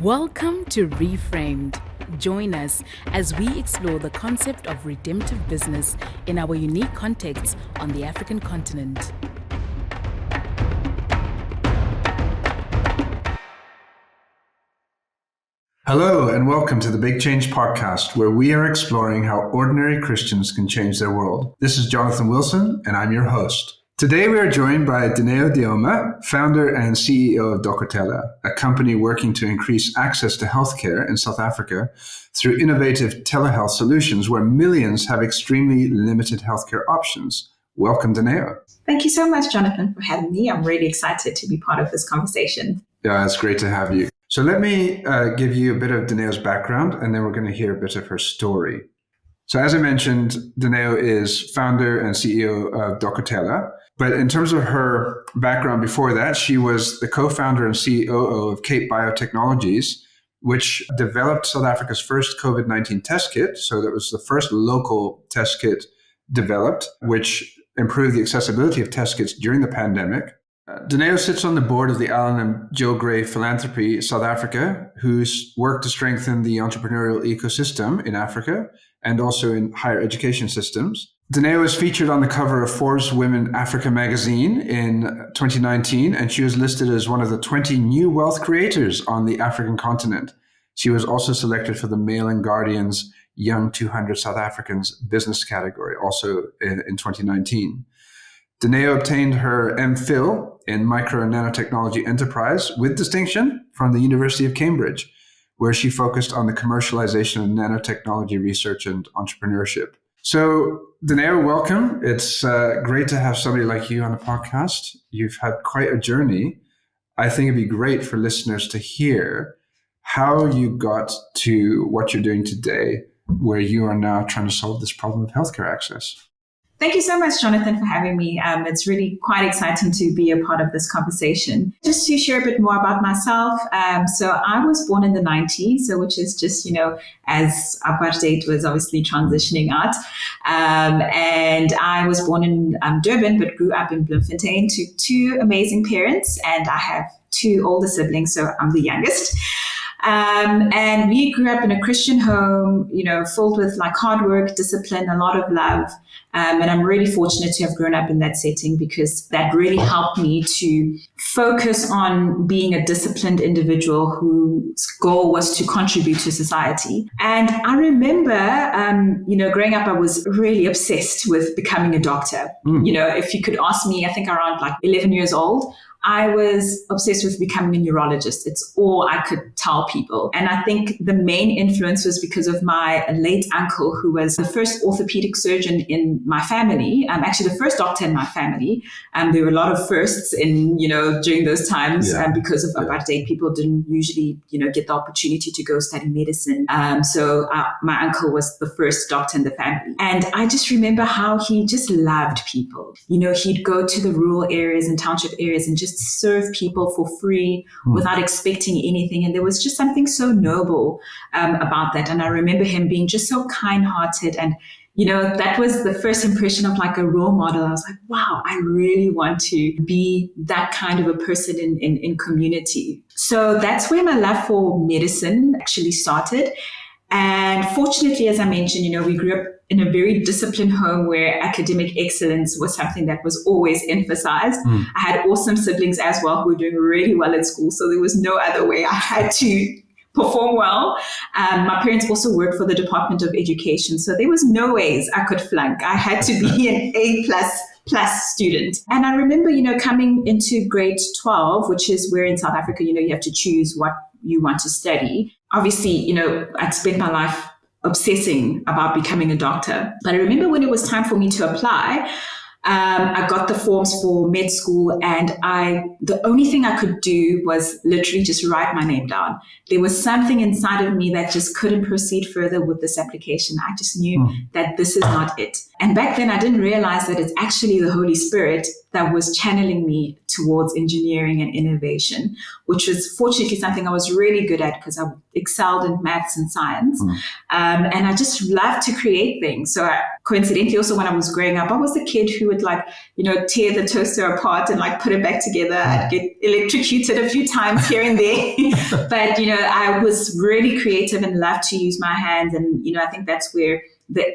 Welcome to Reframed. Join us as we explore the concept of redemptive business in our unique context on the African continent. Hello and welcome to the Big Change Podcast, where we are exploring how ordinary Christians can change their world. This is Jonathan Wilson, and I'm your host. Today we are joined by Dineo Lioma, founder and CEO of Dokotela, a company working to increase access to healthcare in South Africa through innovative telehealth solutions where millions have extremely limited healthcare options. Welcome, Dineo. Thank you so much, Jonathan, for having me. I'm really excited to be part of this conversation. Yeah, it's great to have you. So let me give you a bit of Dineo's background, and then we're going to hear a bit of her story. So as I mentioned, Dineo is founder and CEO of Dokotela. But in terms of her background before that, she was the co-founder and COO of Cape Biotechnologies, which developed South Africa's first COVID-19 test kit. So that was the first local test kit developed, which improved the accessibility of test kits during the pandemic. Dineo sits on the board of the Alan and Jill Gray Philanthropy South Africa, whose work to strengthen the entrepreneurial ecosystem in Africa and also in higher education systems. Dineo was featured on the cover of Forbes Women Africa magazine in 2019, and she was listed as one of the 20 new wealth creators on the African continent. She was also selected for the Mail and Guardian's Young 200 South Africans business category, also in 2019. Dineo obtained her MPhil in Micro and Nanotechnology Enterprise with distinction from the University of Cambridge, where she focused on the commercialization of nanotechnology research and entrepreneurship. So, Dineo, welcome. It's great to have somebody like you on the podcast. You've had quite a journey. I think it'd be great for listeners to hear how you got to what you're doing today, where you are now trying to solve this problem of healthcare access. Thank you so much, Jonathan, for having me. It's really quite exciting to be a part of this conversation. Just to share a bit more about myself. So I was born in the 90s, which is just, as apartheid was obviously transitioning out. And I was born in Durban, but grew up in Bloemfontein to two amazing parents. And I have two older siblings, so I'm the youngest. And we grew up in a Christian home, filled with hard work, discipline, a lot of love. And I'm really fortunate to have grown up in that setting because that really helped me to focus on being a disciplined individual whose goal was to contribute to society. And I remember, growing up, I was really obsessed with becoming a doctor. If you could ask me, I think around 11 years old, I was obsessed with becoming a neurologist. It's all I could tell people. And I think the main influence was because of my late uncle, who was the first orthopedic surgeon in my family. Actually the first doctor in my family. There were a lot of firsts during those times because of apartheid. People didn't usually, get the opportunity to go study medicine. So my uncle was the first doctor in the family. And I just remember how he just loved people. He'd go to the rural areas and township areas and just serve people for free without expecting anything. And there was just something so noble about that. And I remember him being just so kind-hearted. And, that was the first impression of a role model. I was like, wow, I really want to be that kind of a person in community. So that's where my love for medicine actually started. And fortunately, as I mentioned, we grew up in a very disciplined home where academic excellence was something that was always emphasized. I had awesome siblings as well who were doing really well at school. So there was no other way. I had to perform well. My parents also worked for the Department of Education. So there was no ways I could flunk. I had to be an A++ student. And I remember, coming into grade 12, which is where in South Africa, you have to choose what you want to study. Obviously, I'd spent my life obsessing about becoming a doctor. But I remember when it was time for me to apply, I got the forms for med school, and the only thing I could do was literally just write my name down. There was something inside of me that just couldn't proceed further with this application. I just knew that this is not it. And back then I didn't realize that it's actually the Holy Spirit that was channeling me towards engineering and innovation, which was fortunately something I was really good at because I excelled in maths and science. And I just loved to create things. So coincidentally, also when I was growing up, I was the kid who would tear the toaster apart and put it back together. I'd get electrocuted a few times here and there. But, I was really creative and loved to use my hands. And, I think that's where the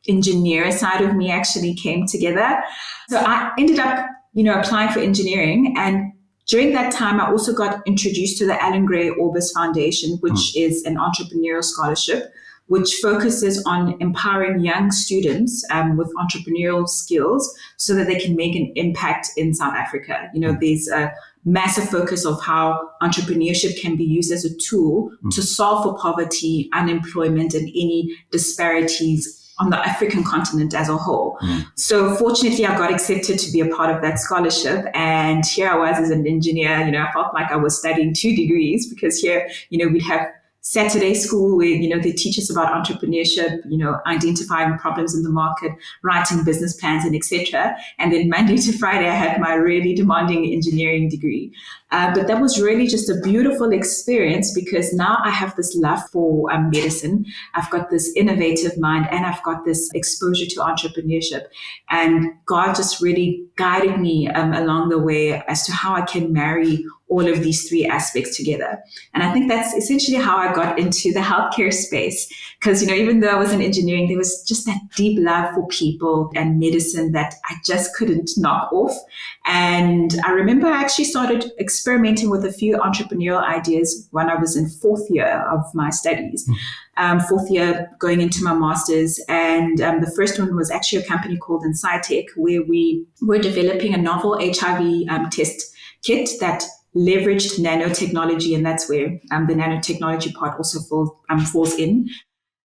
engineer side of me actually came together. So I ended up, applying for engineering. And during that time, I also got introduced to the Alan Gray Orbis Foundation, which is an entrepreneurial scholarship, which focuses on empowering young students with entrepreneurial skills so that they can make an impact in South Africa. There's a massive focus of how entrepreneurship can be used as a tool to solve for poverty, unemployment, and any disparities on the African continent as a whole. So fortunately, I got accepted to be a part of that scholarship. And here I was as an engineer, I felt like I was studying 2 degrees because here, we'd have Saturday school where, they teach us about entrepreneurship, identifying problems in the market, writing business plans, and etc. And then Monday to Friday, I had my really demanding engineering degree. But that was really just a beautiful experience because now I have this love for medicine. I've got this innovative mind and I've got this exposure to entrepreneurship. And God just really guided me along the way as to how I can marry all of these 3 aspects together. And I think that's essentially how I got into the healthcare space. Because, even though I was in engineering, there was just that deep love for people and medicine that I just couldn't knock off. And I remember I actually started experimenting with a few entrepreneurial ideas when I was in 4th year of my studies. 4th year going into my master's. And the first one was actually a company called Incytec, where we were developing a novel HIV test kit that leveraged nanotechnology, and that's where the nanotechnology part also falls in.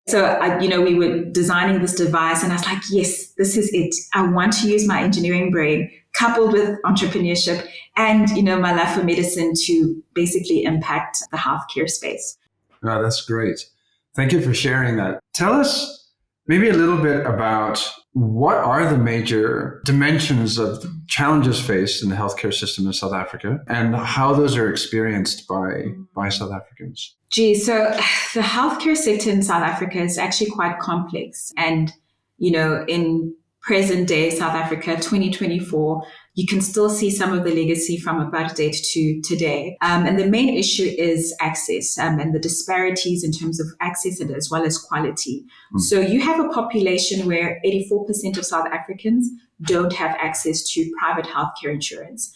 So, we were designing this device, and I was like, yes, this is it. I want to use my engineering brain coupled with entrepreneurship and, my love for medicine to basically impact the healthcare space. Oh, that's great. Thank you for sharing that. Tell us maybe a little bit about what are the major dimensions of the challenges faced in the healthcare system in South Africa and how those are experienced by South Africans. So the healthcare sector in South Africa is actually quite complex. And, in present day South Africa, 2024, you can still see some of the legacy from apartheid to today. And the main issue is access and the disparities in terms of access and as well as quality. So you have a population where 84% of South Africans don't have access to private healthcare insurance,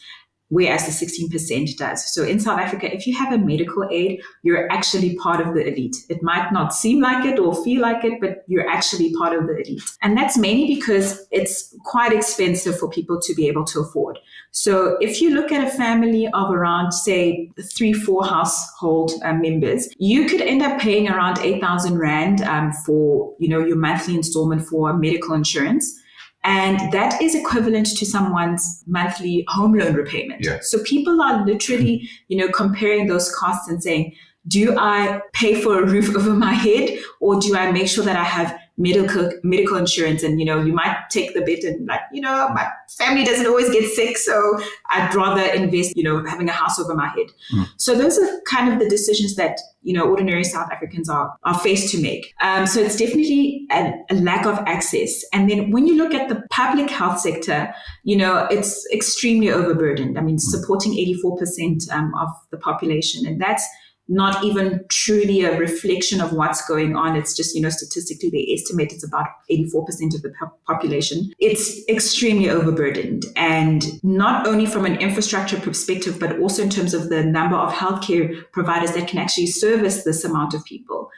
whereas the 16% does. So in South Africa, if you have a medical aid, you're actually part of the elite. It might not seem like it or feel like it, but you're actually part of the elite. And that's mainly because it's quite expensive for people to be able to afford. So if you look at a family of around, say, 3-4 household members, you could end up paying around 8,000 Rand for, your monthly installment for medical insurance. And that is equivalent to someone's monthly home loan repayment. Yeah. So people are literally, comparing those costs and saying, do I pay for a roof over my head or do I make sure that I have medical insurance? And, you might take the bet and my family doesn't always get sick. So I'd rather invest, having a house over my head. So those are kind of the decisions that, ordinary South Africans are faced to make. So it's definitely a lack of access. And then when you look at the public health sector, it's extremely overburdened. I mean, supporting 84% of the population. And that's not even truly a reflection of what's going on. It's just, statistically, they estimate it's about 84% of the population. It's extremely overburdened. And not only from an infrastructure perspective, but also in terms of the number of healthcare providers that can actually service this amount of people.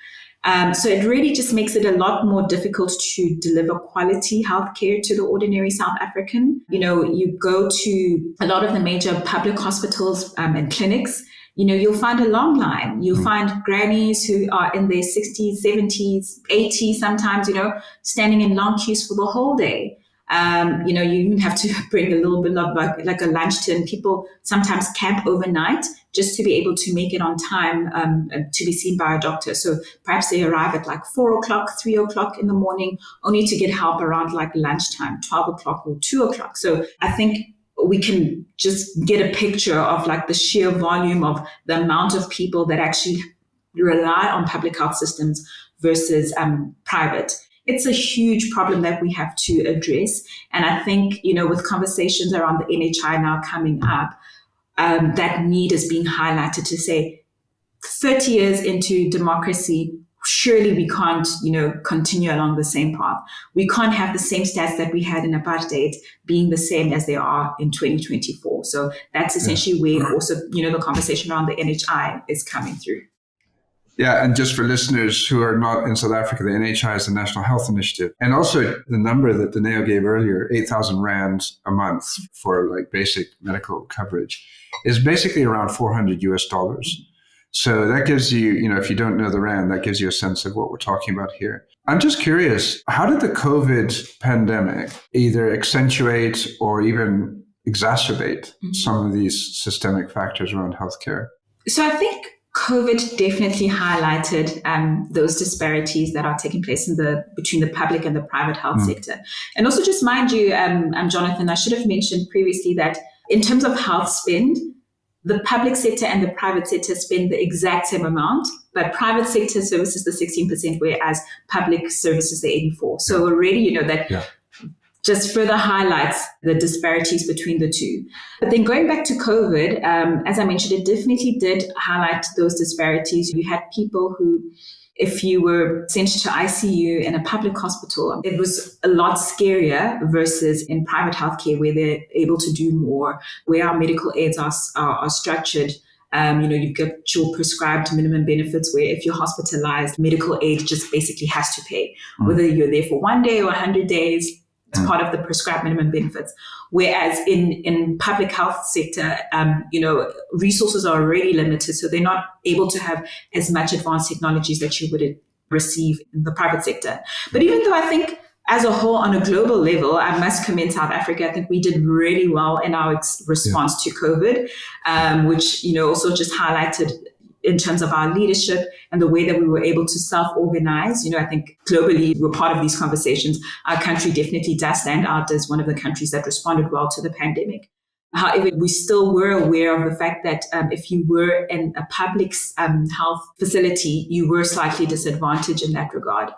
So it really just makes it a lot more difficult to deliver quality healthcare to the ordinary South African. You go to a lot of the major public hospitals and clinics, you'll find a long line. You'll find grannies who are in their 60s, 70s, 80s sometimes, standing in long queues for the whole day. You even have to bring a little bit of like a lunch tin. People sometimes camp overnight just to be able to make it on time to be seen by a doctor. So perhaps they arrive at like 4 o'clock, 3 o'clock in the morning, only to get help around like lunchtime, 12 o'clock or 2 o'clock. So I think we can just get a picture of like the sheer volume of the amount of people that actually rely on public health systems versus private. it's a huge problem that we have to address. And I think, with conversations around the NHI now coming up, that need is being highlighted to say 30 years into democracy, surely we can't, continue along the same path. We can't have the same stats that we had in apartheid being the same as they are in 2024. So that's essentially where also, the conversation around the NHI is coming through. Yeah, and just for listeners who are not in South Africa, the NHI is the National Health Initiative. And also the number that Dineo gave earlier, 8,000 Rand a month for like basic medical coverage, is basically around $400 US. So that gives you, if you don't know the Rand, that gives you a sense of what we're talking about here. I'm just curious, how did the COVID pandemic either accentuate or even exacerbate some of these systemic factors around healthcare? So I think COVID definitely highlighted those disparities that are taking place between the public and the private health sector. And also just mind you, Jonathan, I should have mentioned previously that in terms of health spend, the public sector and the private sector spend the exact same amount, but private sector services the 16%, whereas public services the 84%. So already, that just further highlights the disparities between the two. But then going back to COVID, as I mentioned, it definitely did highlight those disparities. You had people who, if you were sent to ICU in a public hospital, it was a lot scarier versus in private healthcare where they're able to do more, where our medical aids are structured. You've got your prescribed minimum benefits where if you're hospitalized, medical aid just basically has to pay, whether you're there for 1 day or 100 days. It's part of the prescribed minimum benefits. Whereas in public health sector, resources are already limited, so they're not able to have as much advanced technologies that you would receive in the private sector. But even though I think as a whole, on a global level, I must commend South Africa. I think we did really well in our response to COVID, which, also just highlighted in terms of our leadership and the way that we were able to self-organize. I think globally we're part of these conversations. Our country definitely does stand out as one of the countries that responded well to the pandemic. However, we still were aware of the fact that if you were in a public health facility, you were slightly disadvantaged in that regard.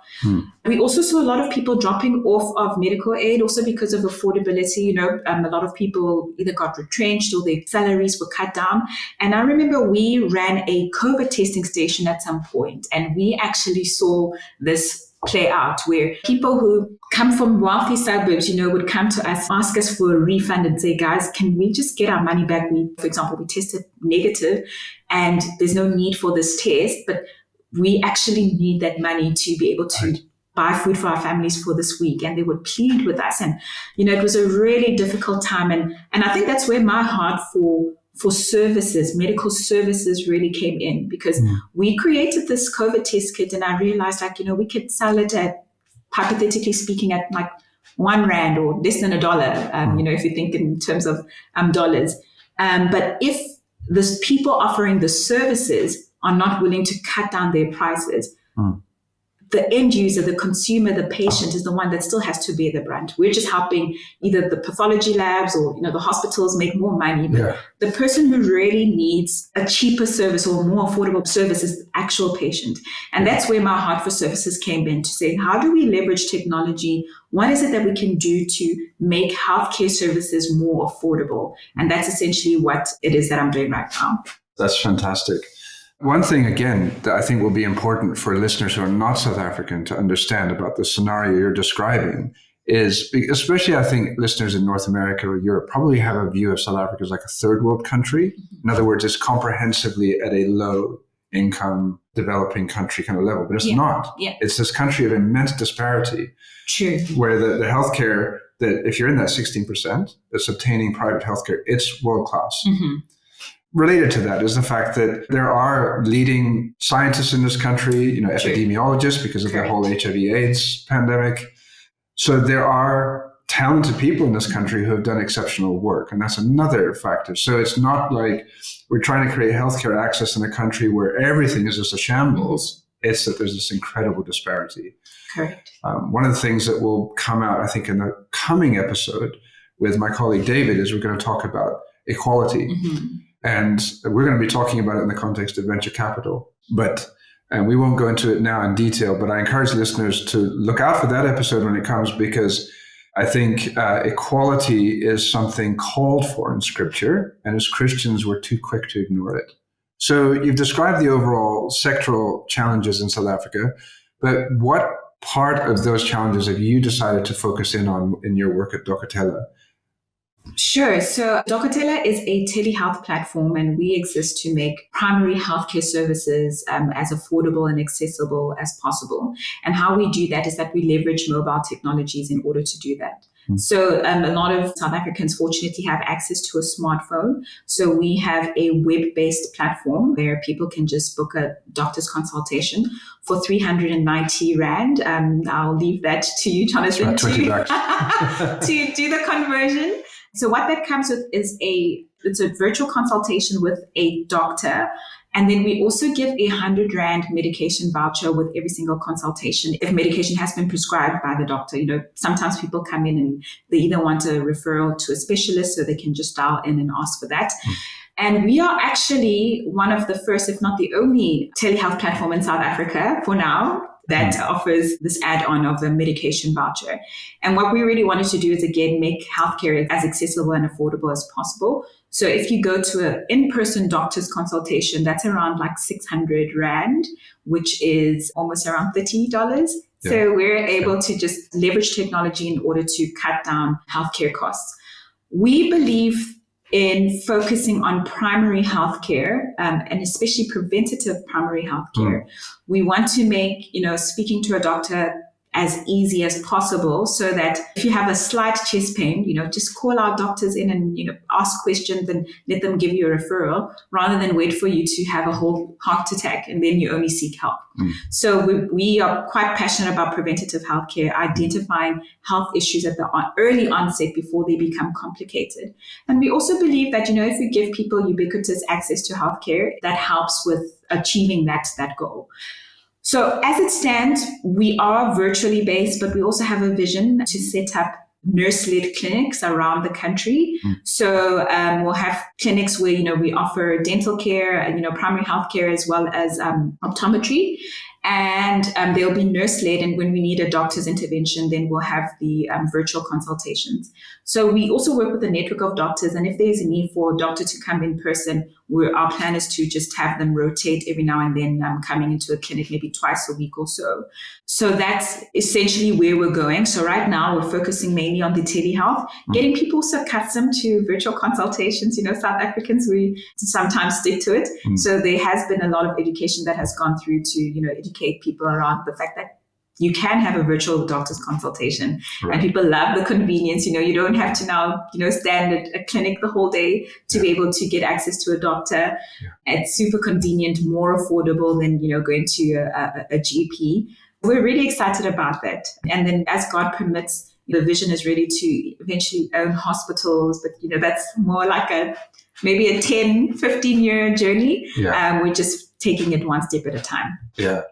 We also saw a lot of people dropping off of medical aid also because of affordability. A lot of people either got retrenched or their salaries were cut down. And I remember we ran a COVID testing station at some point, and we actually saw this play out where people who come from wealthy suburbs, would come to us, ask us for a refund and say, guys, can we just get our money back? For example, we tested negative and there's no need for this test, but we actually need that money to be able to buy food for our families for this week. And they would plead with us. And, it was a really difficult time. And I think that's where my heart for services, medical services really came in, because we created this COVID test kit and I realized we could sell it at, hypothetically speaking, at like 1 Rand or less than $1, if you think in terms of dollars. But if the people offering the services are not willing to cut down their prices, the end user, the consumer, the patient is the one that still has to bear the brunt. We're just helping either the pathology labs or the hospitals make more money. But the person who really needs a cheaper service or more affordable service is the actual patient. And that's where my heart for services came in, to say, how do we leverage technology? What is it that we can do to make healthcare services more affordable? And that's essentially what it is that I'm doing right now. That's fantastic. One thing, again, that I think will be important for listeners who are not South African to understand about the scenario you're describing is, especially I think listeners in North America or Europe probably have a view of South Africa as like a third world country. In other words, it's comprehensively at a low income developing country kind of level, but it's not. It's this country of immense disparity. True. Where the healthcare, that if you're in that 16% that's obtaining private healthcare, it's world class. Related to that is the fact that there are leading scientists in this country, epidemiologists, because of the whole HIV/AIDS pandemic. So there are talented people in this country who have done exceptional work, and that's another factor. So it's not like we're trying to create healthcare access in a country where everything is just a shambles. It's that there's this incredible disparity. Correct. One of the things that will come out, I think, in the coming episode with my colleague David is we're going to talk about equality. And we're going to be talking about it in the context of venture capital. But And we won't go into it now in detail, but I encourage listeners to look out for that episode when it comes, because I think equality is something called for in Scripture, and as Christians, we're too quick to ignore it. So you've described the overall sectoral challenges in South Africa, but what part of those challenges have you decided to focus in on in your work at Docotella? Sure. So Docotella is a telehealth platform, and we exist to make primary healthcare services as affordable and accessible as possible. And how we do that is that we leverage mobile technologies in order to do that. So a lot of South Africans fortunately have access to a smartphone. So we have a web-based platform where people can just book a doctor's consultation for 390 Rand. I'll leave that to you, Jonathan, to do the conversion. So what that comes with is it's a virtual consultation with a doctor. And then we also give 100 Rand medication voucher with every single consultation if medication has been prescribed by the doctor. Sometimes people come in and they either want a referral to a specialist, so they can just dial in and ask for that. And we are actually one of the first, if not the only, telehealth platform in South Africa for now that offers this add-on of a medication voucher. And what we really wanted to do is, again, make healthcare as accessible and affordable as possible. So if you go to an in-person doctor's consultation, that's around like 600 Rand, which is almost around $30. Yeah. So we're able to just leverage technology in order to cut down healthcare costs. We believe in focusing on primary healthcare, and especially preventative primary healthcare. We want to make, speaking to a doctor as easy as possible, so that if you have a slight chest pain, just call our doctors in and, ask questions and let them give you a referral, rather than wait for you to have a whole heart attack and then you only seek help. So we are quite passionate about preventative healthcare, identifying health issues at the early onset before they become complicated. And we also believe that, if we give people ubiquitous access to healthcare, that helps with achieving that goal. So as it stands, we are virtually based, but we also have a vision to set up nurse-led clinics around the country. So we'll have clinics where, we offer dental care, primary health care, as well as optometry. And they'll be nurse-led. And when we need a doctor's intervention, then we'll have the virtual consultations. So we also work with a network of doctors. And if there's a need for a doctor to come in person, our plan is to just have them rotate every now and then, coming into a clinic maybe twice a week or so. So that's essentially where we're going. So right now we're focusing mainly on the telehealth, getting people so accustomed to virtual consultations. South Africans, we sometimes stick to it. So there has been a lot of education that has gone through to, educate people around the fact that you can have a virtual doctor's consultation. Right. And people love the convenience. You don't have to now, stand at a clinic the whole day to be able to get access to a doctor. Yeah. It's super convenient, more affordable than, going to a GP. We're really excited about that. And then as God permits, the vision is really to eventually own hospitals. But, that's more like maybe a 10, 15-year journey. Yeah. We're just taking it one step at a time. Yeah.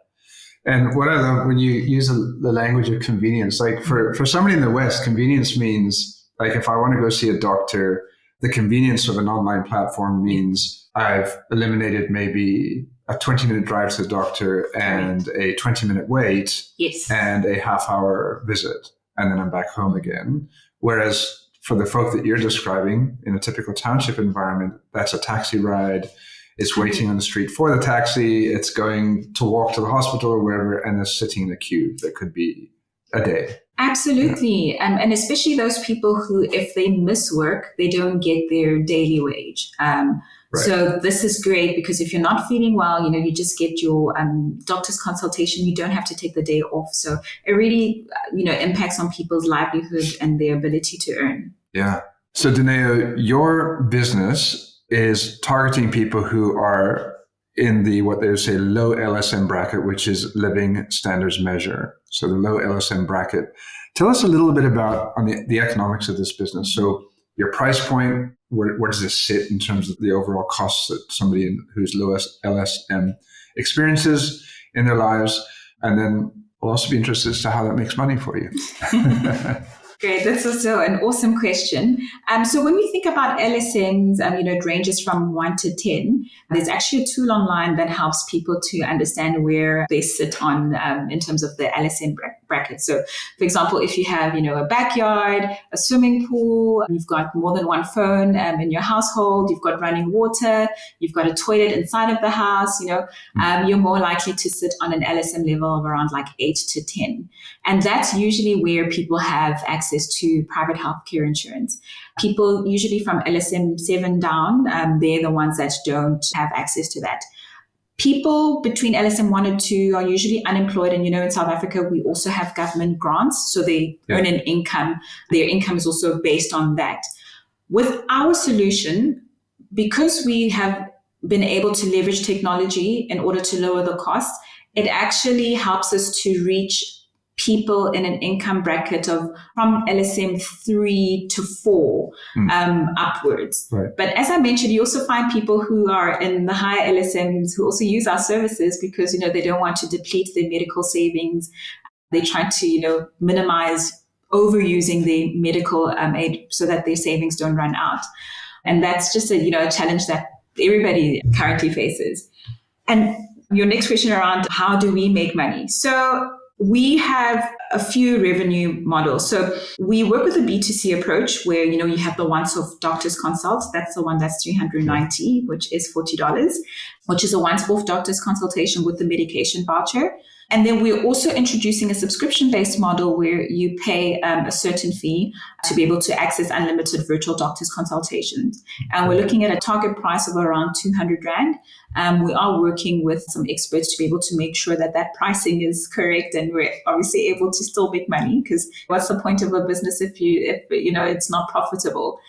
And what I love when you use the language of convenience, like for somebody in the West, convenience means, like, if I want to go see a doctor, the convenience of an online platform means I've eliminated maybe a 20-minute drive to the doctor and a 20-minute wait. Yes. And a half-hour visit, and then I'm back home again. Whereas for the folk that you're describing, in a typical township environment, that's a taxi ride. It's waiting on the street for the taxi. It's going to walk to the hospital or wherever, and it's sitting in a queue that could be a day. Absolutely. Yeah. And especially those people who, if they miss work, they don't get their daily wage. Right. So this is great, because if you're not feeling well, you just get your doctor's consultation. You don't have to take the day off. So it really, impacts on people's livelihood and their ability to earn. Yeah. So Dineo, your business is targeting people who are in the, what they would say, low LSM bracket, which is living standards measure. So the low LSM bracket. Tell us a little bit about on the economics of this business. So your price point, where does this sit in terms of the overall costs that somebody who's low LSM experiences in their lives? And then we'll also be interested as to how that makes money for you. Great. That's also an awesome question. So when we think about LSMs, it ranges from 1 to 10. There's actually a tool online that helps people to understand where they sit on in terms of the LSM bracket. So, for example, if you have, a backyard, a swimming pool, you've got more than one phone in your household, you've got running water, you've got a toilet inside of the house, you're more likely to sit on an LSM level of around like 8 to 10. And that's usually where people have access to private healthcare insurance. People usually from LSM 7 down, they're the ones that don't have access to that. People between LSM 1 and 2 are usually unemployed. And, in South Africa, we also have government grants. So they earn an income. Their income is also based on that. With our solution, because we have been able to leverage technology in order to lower the costs, it actually helps us to reach people in an income bracket of from LSM 3 to 4 upwards. Right. But as I mentioned, you also find people who are in the higher LSMs who also use our services because, they don't want to deplete their medical savings. They try to, minimize overusing their medical aid so that their savings don't run out. And that's just a challenge that everybody currently faces. And your next question around how do we make money? So we have a few revenue models. So we work with a B2C approach where, you have the once-off doctor's consult. That's the one that's $390, which is $40, which is a once-off doctor's consultation with the medication voucher. And then we're also introducing a subscription-based model where you pay a certain fee to be able to access unlimited virtual doctor's consultations. And we're looking at a target price of around 200 Rand. We are working with some experts to be able to make sure that that pricing is correct and we're obviously able to still make money, because what's the point of a business if it's not profitable?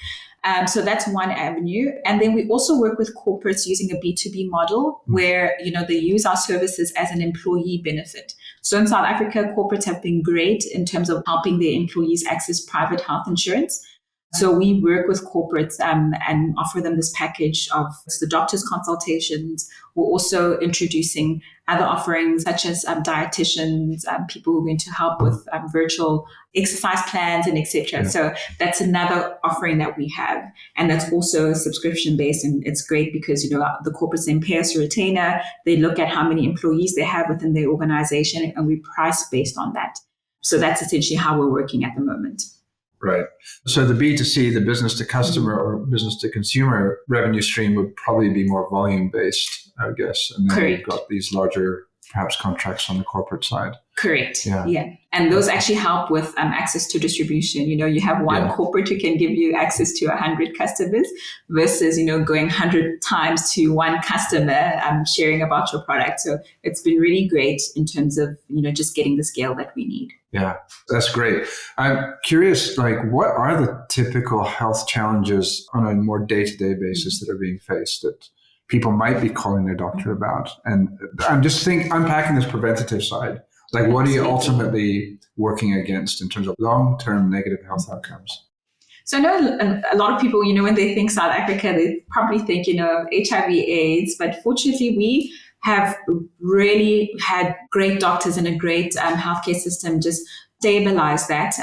So that's one avenue. And then we also work with corporates using a B2B model where, they use our services as an employee benefit. So in South Africa, corporates have been great in terms of helping their employees access private health insurance. So we work with corporates and offer them this package of the doctor's consultations. We're also introducing other offerings such as dietitians, people who are going to help with virtual exercise plans and etc. Yeah. So that's another offering that we have. And that's also subscription based. And it's great because, the corporates then pay us a retainer. They look at how many employees they have within their organization and we price based on that. So that's essentially how we're working at the moment. Right. So the B2C, the business to customer or business to consumer revenue stream would probably be more volume based, I would guess. And then Correct. You've got these larger, perhaps contracts on the corporate side. Correct. Yeah. And those actually help with access to distribution. You have one corporate who can give you access to 100 customers versus, going 100 times to one customer sharing about your product. So it's been really great in terms of, just getting the scale that we need. Yeah, that's great. I'm curious, what are the typical health challenges on a more day-to-day basis that are being faced that people might be calling their doctor about? And I'm just unpacking this preventative side. What are you ultimately working against in terms of long-term negative health outcomes? So I know a lot of people, when they think South Africa, they probably think, HIV AIDS, but fortunately we have really had great doctors and a great healthcare system just stabilize that.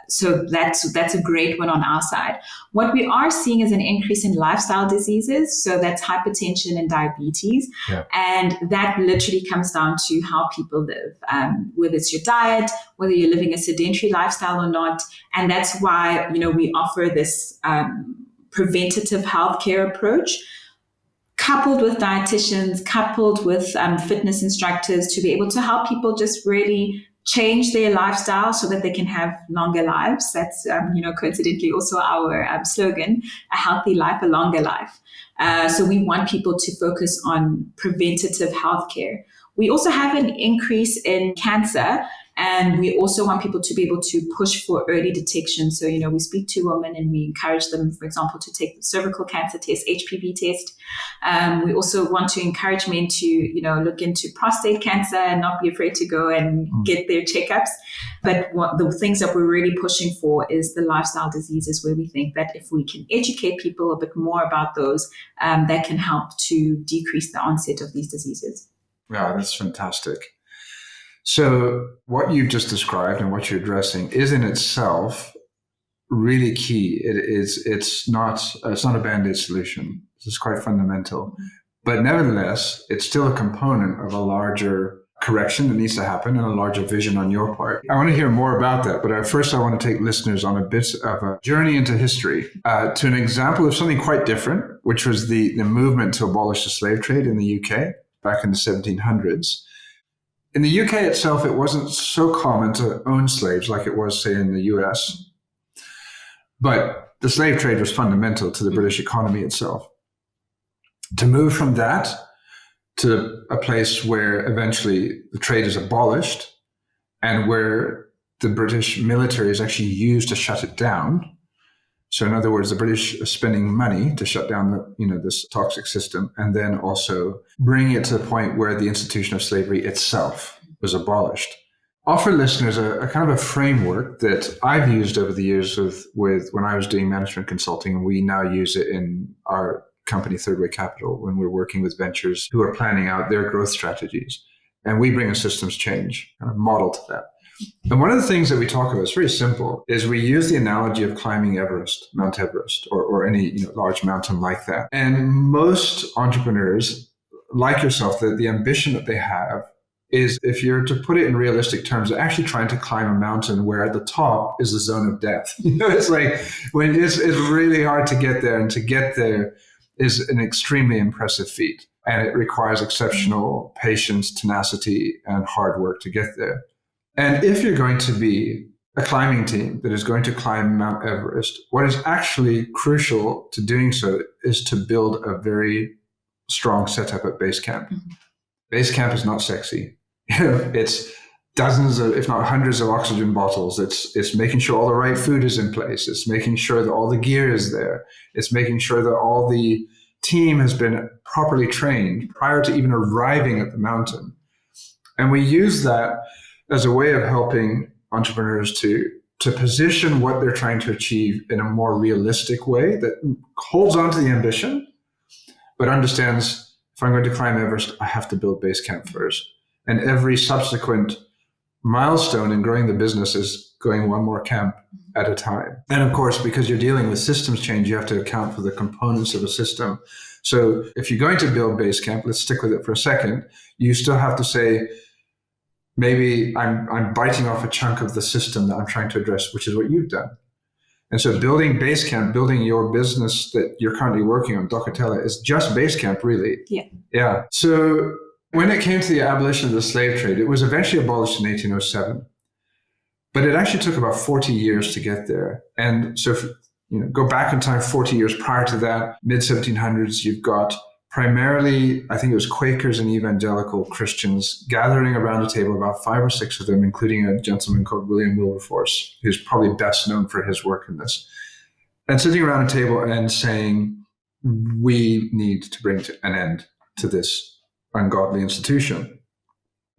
So that's a great one on our side. What we are seeing is an increase in lifestyle diseases. So that's hypertension and diabetes. Yeah. And that literally comes down to how people live, whether it's your diet, whether you're living a sedentary lifestyle or not. And that's why, we offer this preventative healthcare approach, coupled with dietitians, coupled with fitness instructors to be able to help people just really change their lifestyle so that they can have longer lives. That's, coincidentally also our slogan, a healthy life, a longer life. So we want people to focus on preventative healthcare. We also have an increase in cancer, and we also want people to be able to push for early detection. So, we speak to women and we encourage them, for example, to take the cervical cancer test, HPV test. We also want to encourage men to, look into prostate cancer and not be afraid to go and get their checkups. But the things that we're really pushing for is the lifestyle diseases, where we think that if we can educate people a bit more about those, that can help to decrease the onset of these diseases. Yeah, that's fantastic. So what you've just described and what you're addressing is in itself really key. It's not a Band-Aid solution. It's quite fundamental. But nevertheless, it's still a component of a larger correction that needs to happen and a larger vision on your part. I want to hear more about that, but first I want to take listeners on a bit of a journey into history to an example of something quite different, which was the movement to abolish the slave trade in the UK back in the 1700s. In the UK itself, it wasn't so common to own slaves like it was, say, in the US. But the slave trade was fundamental to the British economy itself. To move from that to a place where eventually the trade is abolished and where the British military is actually used to shut it down. So in other words, the British are spending money to shut down this toxic system, and then also bring it to the point where the institution of slavery itself was abolished. Offer listeners a kind of a framework that I've used over the years with when I was doing management consulting, and we now use it in our company, Third Way Capital, when we're working with ventures who are planning out their growth strategies. And we bring a systems change kind of model to that. And one of the things that we talk about, it's very simple, is we use the analogy of climbing Everest, Mount Everest, or any large mountain like that. And most entrepreneurs, like yourself, the ambition that they have is, if you're to put it in realistic terms, they're actually trying to climb a mountain where at the top is the zone of death. It's like when it's really hard to get there, and to get there is an extremely impressive feat. And it requires exceptional patience, tenacity, and hard work to get there. And if you're going to be a climbing team that is going to climb Mount Everest, what is actually crucial to doing so is to build a very strong setup at base camp. Mm-hmm. Base camp is not sexy. It's dozens of, if not hundreds of oxygen bottles. It's making sure all the right food is in place. It's making sure that all the gear is there. It's making sure that all the team has been properly trained prior to even arriving at the mountain. And we use that as a way of helping entrepreneurs to position what they're trying to achieve in a more realistic way that holds on to the ambition, but understands, if I'm going to climb Everest, I have to build base camp first. And every subsequent milestone in growing the business is going one more camp at a time. And of course, because you're dealing with systems change, you have to account for the components of a system. So if you're going to build base camp, let's stick with it for a second, you still have to say, maybe I'm biting off a chunk of the system that I'm trying to address, which is what you've done. And so building base camp, building your business that you're currently working on, Docatella, is just base camp, really. Yeah. Yeah. So when it came to the abolition of the slave trade, it was eventually abolished in 1807. But it actually took about 40 years to get there. And so if, go back in time 40 years prior to that, mid-1700s, you've got primarily, I think it was Quakers and evangelical Christians gathering around a table, about 5 or 6 of them, including a gentleman called William Wilberforce, who's probably best known for his work in this. And sitting around a table and saying, we need to bring an end to this ungodly institution.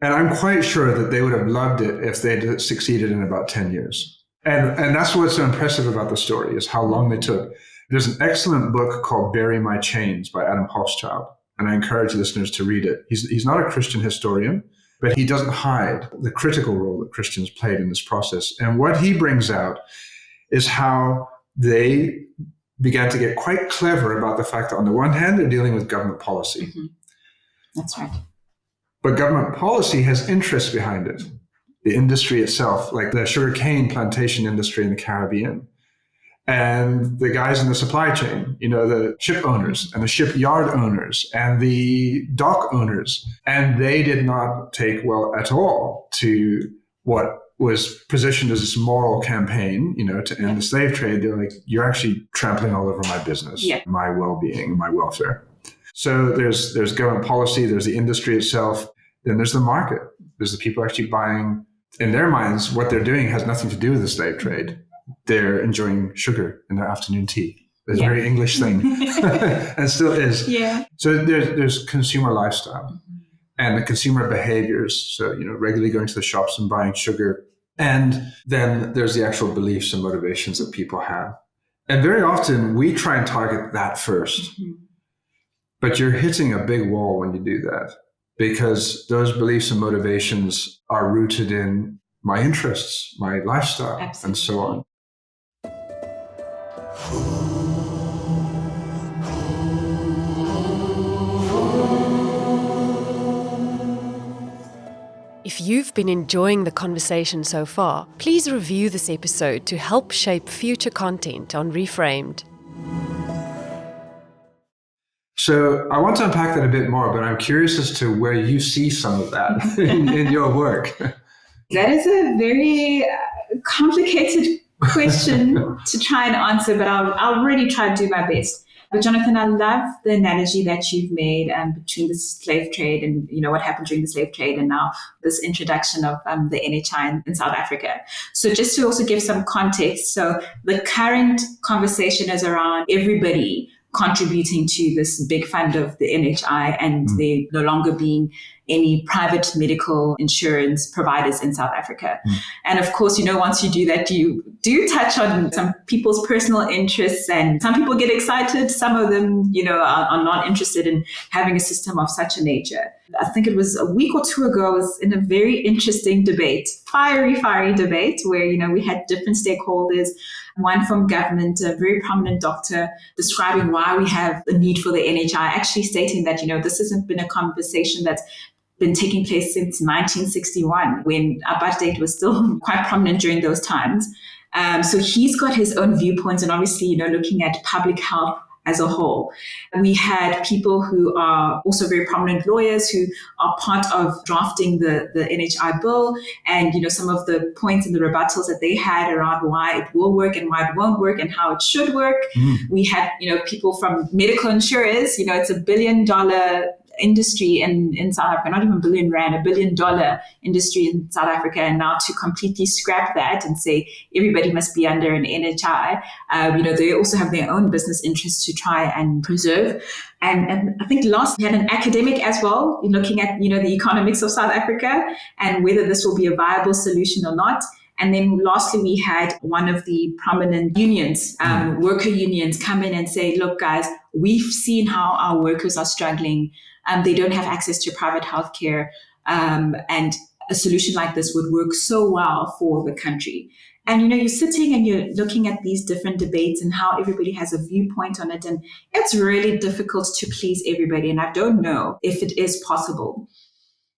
And I'm quite sure that they would have loved it if they'd succeeded in about 10 years. And that's what's so impressive about the story, is how long they took. There's an excellent book called Bury My Chains by Adam Hochschild, and I encourage listeners to read it. He's not a Christian historian, but he doesn't hide the critical role that Christians played in this process. And what he brings out is how they began to get quite clever about the fact that on the one hand, they're dealing with government policy. Mm-hmm. That's right. But government policy has interests behind it. The industry itself, like the sugarcane plantation industry in the Caribbean, and the guys in the supply chain, the ship owners and the shipyard owners and the dock owners. And they did not take well at all to what was positioned as this moral campaign, to end the slave trade. They're like, you're actually trampling all over my business, my well-being, my welfare. So there's government policy, there's the industry itself, then there's the market. There's the people actually buying. In their minds, what they're doing has nothing to do with the slave trade. They're enjoying sugar in their afternoon tea. It's a very English thing, and still is. Yeah. So there's consumer lifestyle and the consumer behaviors. So, regularly going to the shops and buying sugar. And then there's the actual beliefs and motivations that people have. And very often we try and target that first. Mm-hmm. But you're hitting a big wall when you do that. because those beliefs and motivations are rooted in my interests, my lifestyle, Absolutely. and so on. If you've been enjoying the conversation so far, please review this episode to help shape future content on Reframed. So I want to unpack that a bit more, but I'm curious as to where you see some of that in your work. That is a very complicated question to try and answer, but I'll really try to do my best. But Jonathan, I love the analogy that you've made between the slave trade and what happened during the slave trade, and now this introduction of the NHI in South Africa. So just to also give some context, so the current conversation is around everybody contributing to this big fund of the NHI, and there no longer being any private medical insurance providers in South Africa. And of course, once you do that, you do touch on some people's personal interests, and some people get excited. Some of them, are not interested in having a system of such a nature. I think it was a week or two ago, I was in a very interesting debate, fiery debate, where, we had different stakeholders, one from government, a very prominent doctor, describing why we have the need for the NHI, actually stating that, this hasn't been a conversation that's been taking place since 1961, when apartheid was still quite prominent during those times. So he's got his own viewpoints, and obviously, looking at public health as a whole. We had people who are also very prominent lawyers who are part of drafting the NHI bill, and some of the points and the rebuttals that they had around why it will work and why it won't work and how it should work. We had people from medical insurers. It's $1 billion industry in South Africa, not even billion rand, $1 billion industry in South Africa, and now to completely scrap that and say everybody must be under an NHI, they also have their own business interests to try and preserve. And I think last we had an academic as well, looking at the economics of South Africa and whether this will be a viable solution or not. And then lastly, we had one of the prominent unions, worker unions, come in and say, look, guys, we've seen how our workers are struggling. They don't have access to private healthcare. And a solution like this would work so well for the country. And, you're sitting and you're looking at these different debates and how everybody has a viewpoint on it. And it's really difficult to please everybody. And I don't know if it is possible.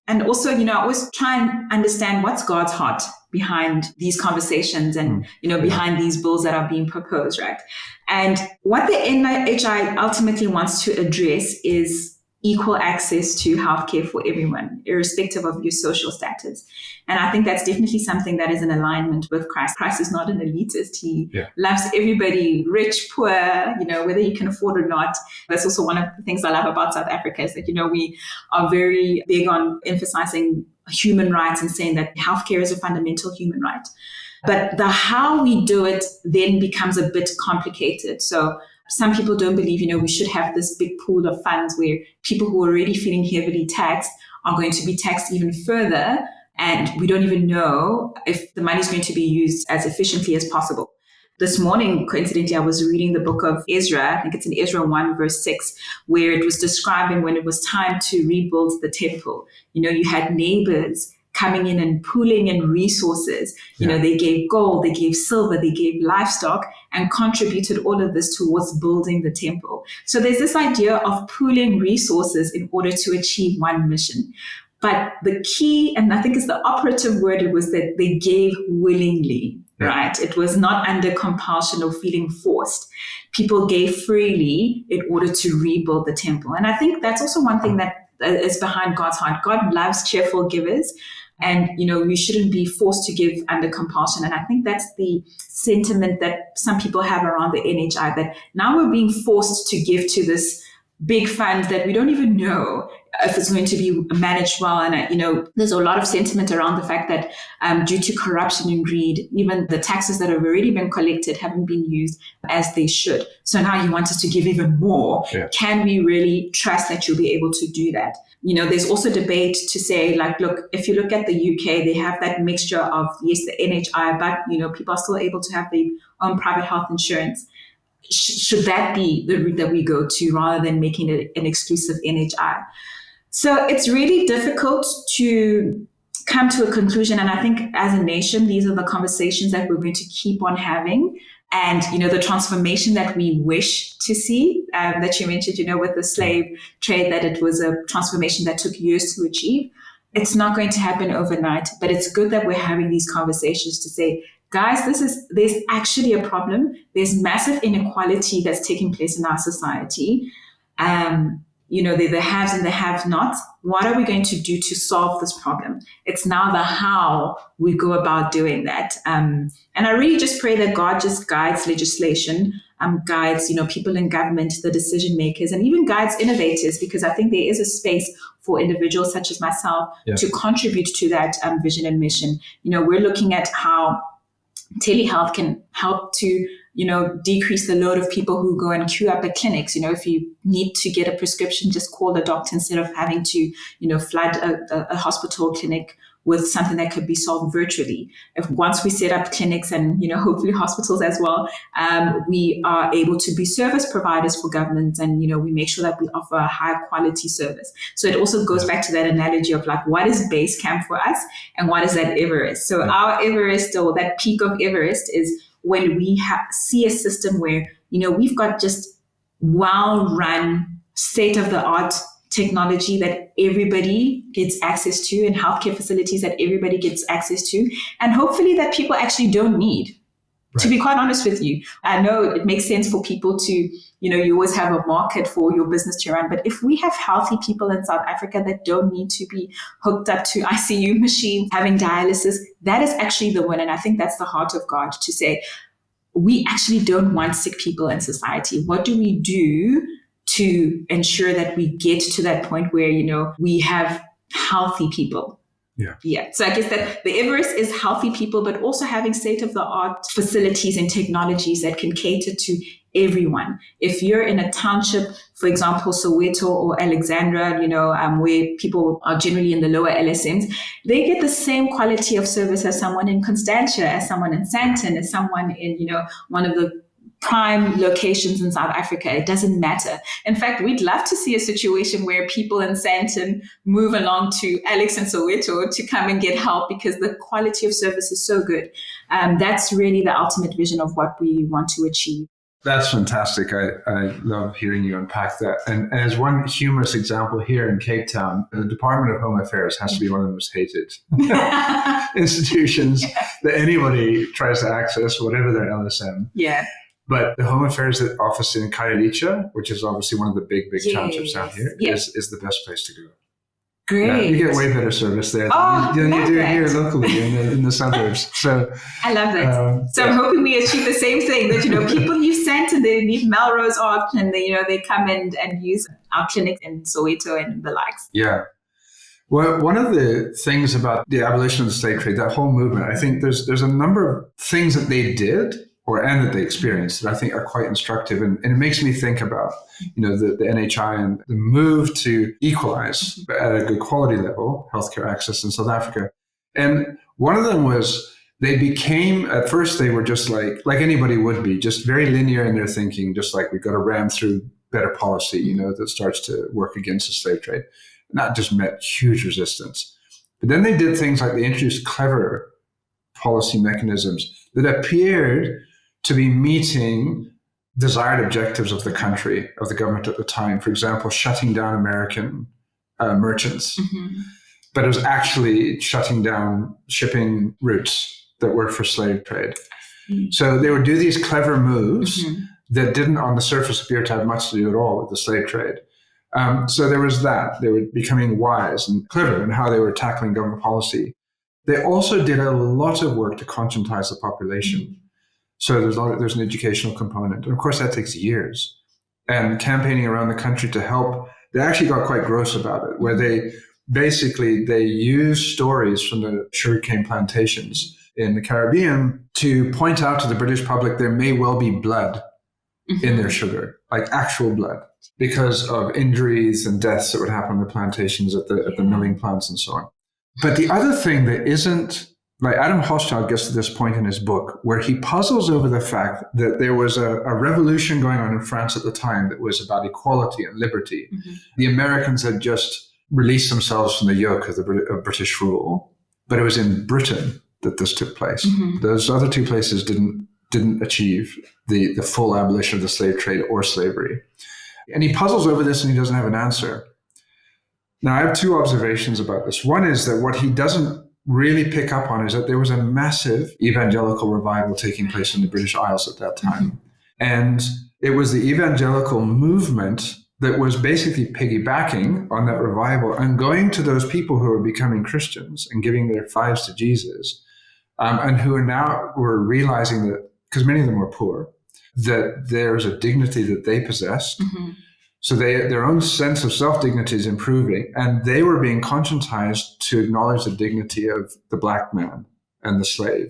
And also, I always try and understand what's God's heart behind these conversations and, behind these bills that are being proposed, right? And what the NHI ultimately wants to address is equal access to healthcare for everyone, irrespective of your social status. And I think that's definitely something that is in alignment with Christ. Christ is not an elitist. He loves everybody, rich, poor, whether you can afford or not. That's also one of the things I love about South Africa is that, we are very big on emphasizing human rights and saying that healthcare is a fundamental human right. But the how we do it then becomes a bit complicated. So some people don't believe, we should have this big pool of funds where people who are already feeling heavily taxed are going to be taxed even further. And we don't even know if the money is going to be used as efficiently as possible. This morning, coincidentally, I was reading the book of Ezra. I think it's in Ezra 1 verse 6, where it was describing when it was time to rebuild the temple. You had neighbors coming in and pooling in resources. They gave gold, they gave silver, they gave livestock, and contributed all of this towards building the temple. So there's this idea of pooling resources in order to achieve one mission. But the key, and I think it's the operative word, it was that they gave willingly, right? It was not under compulsion or feeling forced. People gave freely in order to rebuild the temple. And I think that's also one thing that is behind God's heart. God loves cheerful givers. And, we shouldn't be forced to give under compulsion. And I think that's the sentiment that some people have around the NHI, that now we're being forced to give to this big fund that we don't even know if it's going to be managed well. And, there's a lot of sentiment around the fact that due to corruption and greed, even the taxes that have already been collected haven't been used as they should. So now you want us to give even more. Can we really trust that you'll be able to do that? There's also debate to say, look, if you look at the UK, they have that mixture of, yes, the NHI, but, people are still able to have their own private health insurance. Should that be the route that we go to rather than making it an exclusive NHI? So it's really difficult to come to a conclusion. And I think as a nation, these are the conversations that we're going to keep on having. And, the transformation that we wish to see, that you mentioned, with the slave trade, that it was a transformation that took years to achieve. It's not going to happen overnight, but it's good that we're having these conversations to say, guys, there's actually a problem. There's massive inequality that's taking place in our society. They're the haves and the have-nots. What are we going to do to solve this problem? It's now the how we go about doing that. And I really just pray that God just guides legislation, guides, people in government, the decision makers, and even guides innovators, because I think there is a space for individuals such as myself to contribute to that vision and mission. We're looking at how telehealth can help to decrease the load of people who go and queue up at clinics. If you need to get a prescription, just call the doctor instead of having to, flood a hospital clinic with something that could be solved virtually. If once we set up clinics and, hopefully hospitals as well, we are able to be service providers for governments, and, we make sure that we offer a high quality service. So it also goes back to that analogy of like, what is base camp for us and what is that Everest? So our Everest, or that peak of Everest, is when we see a system where, we've got just well-run, state-of-the-art technology that everybody gets access to, and healthcare facilities that everybody gets access to, and hopefully that people actually don't need. Right. To be quite honest with you, I know it makes sense for people to, you always have a market for your business to run, but if we have healthy people in South Africa that don't need to be hooked up to ICU machines, having dialysis, that is actually the win. And I think that's the heart of God, to say, we actually don't want sick people in society. What do we do to ensure that we get to that point where, we have healthy people? Yeah. So I guess that the Everest is healthy people, but also having state-of-the-art facilities and technologies that can cater to everyone. If you're in a township, for example, Soweto or Alexandra, where people are generally in the lower LSMs, they get the same quality of service as someone in Constantia, as someone in Sandton, as someone in, one of the prime locations in South Africa. It doesn't matter. In fact, we'd love to see a situation where people in Sandton move along to Alex and Soweto to come and get help, because the quality of service is so good. That's really the ultimate vision of what we want to achieve. That's fantastic. I love hearing you unpack that. And as one humorous example, here in Cape Town, the Department of Home Affairs has to be one of the most hated institutions that anybody tries to access, whatever their LSM. Yeah. But the Home Affairs office in Khayelitsha, which is obviously one of the big townships out here, is the best place to go. Great. Yeah, you get way better service there than you do here locally in the suburbs. So I love that. So I'm hoping we achieve the same thing, that, people use Sandton, they need Melrose Art, and they come and use our clinic in Soweto and the likes. Yeah. Well, one of the things about the abolition of the slave trade, that whole movement, I think there's a number of things that they did and that they experienced that I think are quite instructive. And it makes me think about, the NHI and the move to equalize at a good quality level healthcare access in South Africa. And one of them was they became, at first they were just like anybody would be, just very linear in their thinking, just like we've got to ram through better policy, that starts to work against the slave trade. And that just met huge resistance. But then they did things like they introduced clever policy mechanisms that appeared to be meeting desired objectives of the country, of the government at the time. For example, shutting down American merchants. Mm-hmm. But it was actually shutting down shipping routes that were for slave trade. Mm-hmm. So they would do these clever moves that didn't on the surface appear to have much to do at all with the slave trade. So there was that. They were becoming wise and clever in how they were tackling government policy. They also did a lot of work to conscientize the population. Mm-hmm. So there's an educational component. And of course, that takes years. And campaigning around the country to help, they actually got quite gross about it, where they use stories from the sugarcane plantations in the Caribbean to point out to the British public there may well be blood in their sugar, like actual blood, because of injuries and deaths that would happen on the plantations at the milling plants and so on. But the other thing that isn't, like Adam Hochschild gets to this point in his book where he puzzles over the fact that there was a revolution going on in France at the time that was about equality and liberty. Mm-hmm. The Americans had just release themselves from the yoke of of British rule. But it was in Britain that this took place. Those other two places didn't achieve the full abolition of the slave trade or slavery. And he puzzles over this and he doesn't have an answer. Now, I have two observations about this. One is that what he doesn't really pick up on is that there was a massive evangelical revival taking place in the British Isles at that time. And it was the evangelical movement that was basically piggybacking on that revival and going to those people who were becoming Christians and giving their lives to Jesus, and who were realizing that, because many of them were poor, that there's a dignity that they possessed. So their own sense of self-dignity is improving, and they were being conscientized to acknowledge the dignity of the black man and the slave.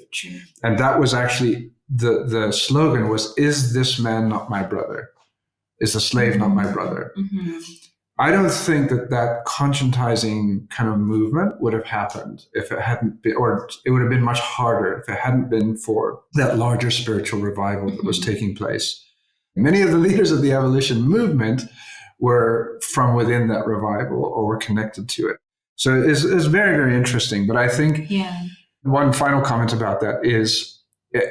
And that was actually the slogan was, "Is this man not my brother? Is the slave not my brother?" I don't think that conscientizing kind of movement would have happened if it hadn't been, or it would have been much harder if it hadn't been for that larger spiritual revival that was taking place. Many of the leaders of the abolition movement were from within that revival or were connected to it. So it's very, very interesting. But I think one final comment about that is,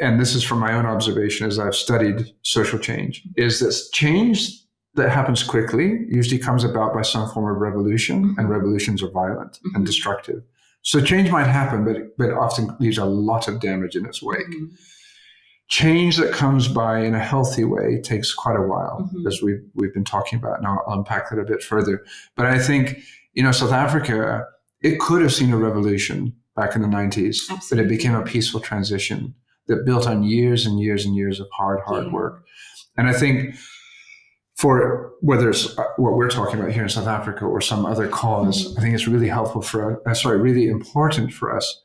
and this is from my own observation as I've studied social change, is this change that happens quickly usually comes about by some form of revolution, and revolutions are violent and destructive. So change might happen, but it often leaves a lot of damage in its wake. Change that comes by in a healthy way takes quite a while, as we've been talking about. And I'll unpack that a bit further. But I think, South Africa, it could have seen a revolution back in the 90s, but it became a peaceful transition that built on years and years and years of hard work. And I think for whether it's what we're talking about here in South Africa or some other cause, I think it's really really important for us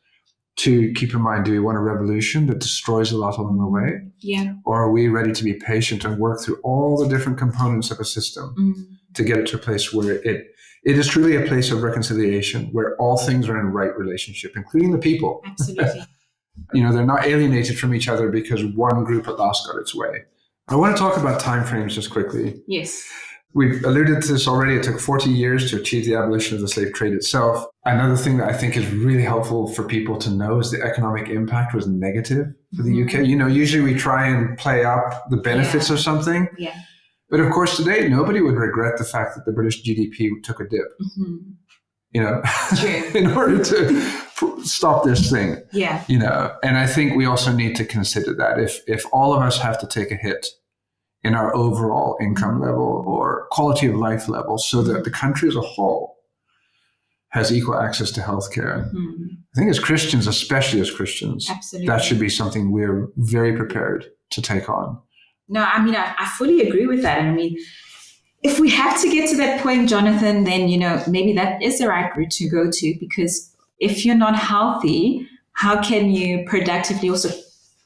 to keep in mind, do we want a revolution that destroys a lot along the way? Or are we ready to be patient and work through all the different components of a system to get it to a place where it is truly a place of reconciliation, where all things are in right relationship, including the people. Absolutely. They're not alienated from each other because one group at last got its way. I want to talk about timeframes just quickly. Yes. We've alluded to this already. It took 40 years to achieve the abolition of the slave trade itself. Another thing that I think is really helpful for people to know is the economic impact was negative for the UK. Usually we try and play up the benefits of something. But of course, today, nobody would regret the fact that the British GDP took a dip. In order to stop this thing. And I think we also need to consider that if all of us have to take a hit in our overall income level or quality of life level so that the country as a whole has equal access to healthcare. I think as Christians, especially as Christians, that should be something we're very prepared to take on. No, I fully agree with that. If we have to get to that point, Jonathan, then, maybe that is the right route to go to, because if you're not healthy, how can you productively also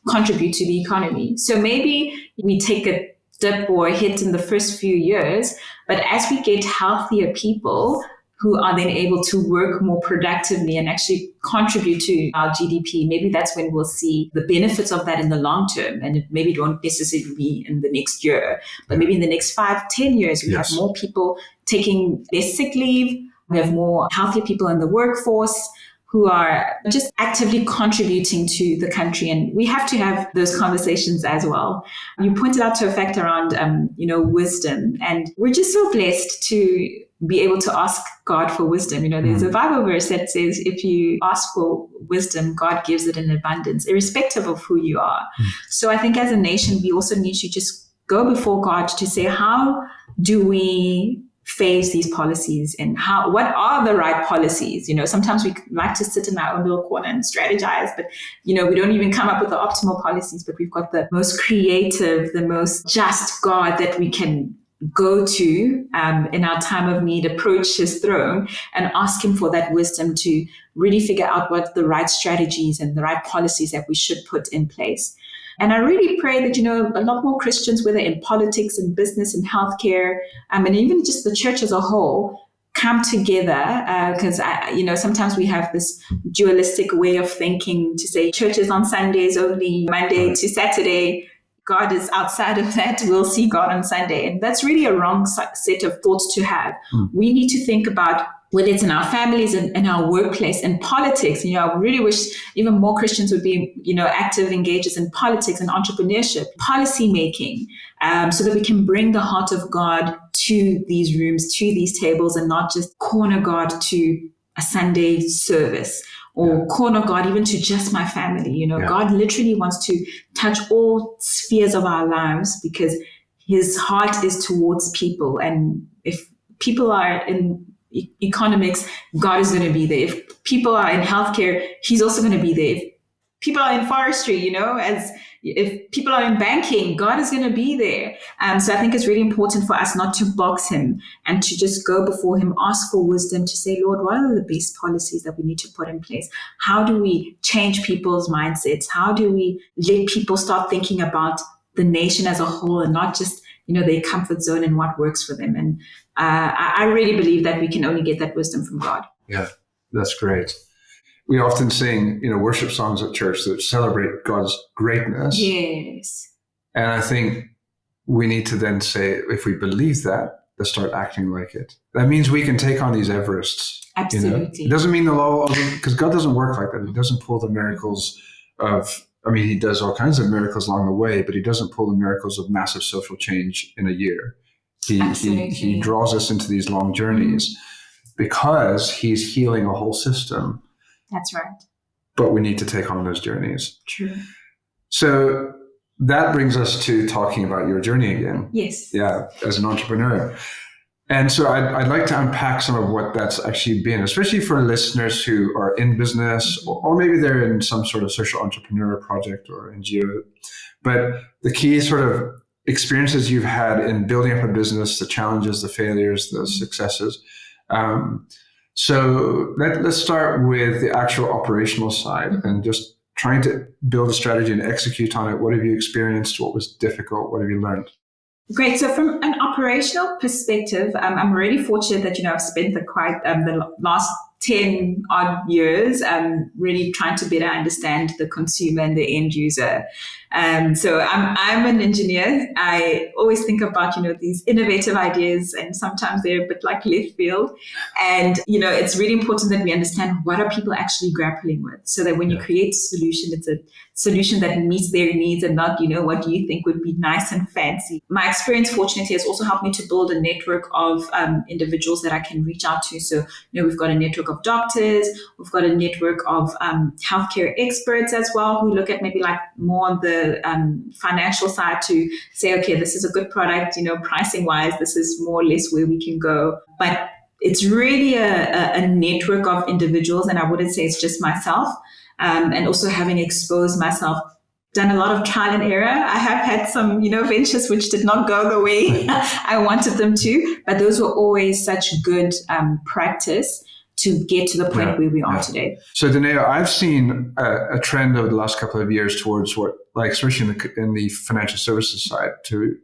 contribute to the economy? So maybe we take a dip or a hit in the first few years, but as we get healthier people who are then able to work more productively and actually contribute to our GDP, maybe that's when we'll see the benefits of that in the long term. And maybe it won't necessarily be in the next year, but maybe in the next 5-10 years, we have more people taking their sick leave. We have more healthier people in the workforce who are just actively contributing to the country. And we have to have those conversations as well. You pointed out to a fact around, wisdom. And we're just so blessed to be able to ask God for wisdom. There's a Bible verse that says, if you ask for wisdom, God gives it in abundance, irrespective of who you are. So I think as a nation, we also need to just go before God to say, how do we phase these policies, and what are the right policies? Sometimes we like to sit in our own little corner and strategize, but we don't even come up with the optimal policies, but we've got the most creative, the most just God that we can go to in our time of need, approach his throne and ask him for that wisdom to really figure out what the right strategies and the right policies that we should put in place. And I really pray that, a lot more Christians, whether in politics and business and healthcare, and even just the church as a whole, come together, because, sometimes we have this dualistic way of thinking to say churches on Sundays only, Monday to Saturday. God is outside of that. We'll see God on Sunday. And that's really a wrong set of thoughts to have. We need to think about whether it's in our families and in our workplace and politics. I really wish even more Christians would be, active engagers in politics and entrepreneurship, policy making, so that we can bring the heart of God to these rooms, to these tables, and not just corner God to a Sunday service or corner God even to just my family. God literally wants to touch all spheres of our lives because his heart is towards people. And if people are in economics, God is going to be there. If people are in healthcare, he's also going to be there. If people are in forestry, if people are in banking, God is going to be there. So I think it's really important for us not to box him and to just go before him, ask for wisdom to say, Lord, what are the best policies that we need to put in place? How do we change people's mindsets? How do we let people start thinking about the nation as a whole and not just their comfort zone and what works for them? And I really believe that we can only get that wisdom from God. Yeah, that's great. We often sing, worship songs at church that celebrate God's greatness. Yes. And I think we need to then say, if we believe that, let's start acting like it. That means we can take on these Everests. Absolutely. It doesn't mean the law, because God doesn't work like that. He doesn't pull the miracles he does all kinds of miracles along the way, but he doesn't pull the miracles of massive social change in a year. He draws us into these long journeys because he's healing a whole system. That's right. But we need to take on those journeys. True. So that brings us to talking about your journey again. Yes. Yeah, as an entrepreneur. And so I'd like to unpack some of what that's actually been, especially for listeners who are in business, or maybe they're in some sort of social entrepreneur project or NGO. But the key sort of experiences you've had in building up a business, the challenges, the failures, the successes. So let's start with the actual operational side and just trying to build a strategy and execute on it. What have you experienced? What was difficult? What have you learned? Great. So from an operational perspective, I'm really fortunate that, I've spent the last 10 odd years really trying to better understand the consumer and the end user. So I'm an engineer. I always think about, these innovative ideas, and sometimes they're a bit like left field. And, it's really important that we understand what are people actually grappling with, so that when you create a solution, it's a solution that meets their needs and not, what do you think would be nice and fancy. My experience, fortunately, has also helped me to build a network of individuals that I can reach out to. So, we've got a network of doctors, we've got a network of healthcare experts as well, who look at maybe like more on the financial side to say, okay, this is a good product, pricing wise, this is more or less where we can go. But it's really a network of individuals, and I wouldn't say it's just myself. And also having exposed myself, done a lot of trial and error. I have had some, ventures which did not go the way I wanted them to, but those were always such good practice to get to the point where we are today. So Dineo, I've seen a trend over the last couple of years towards especially in the financial services side, to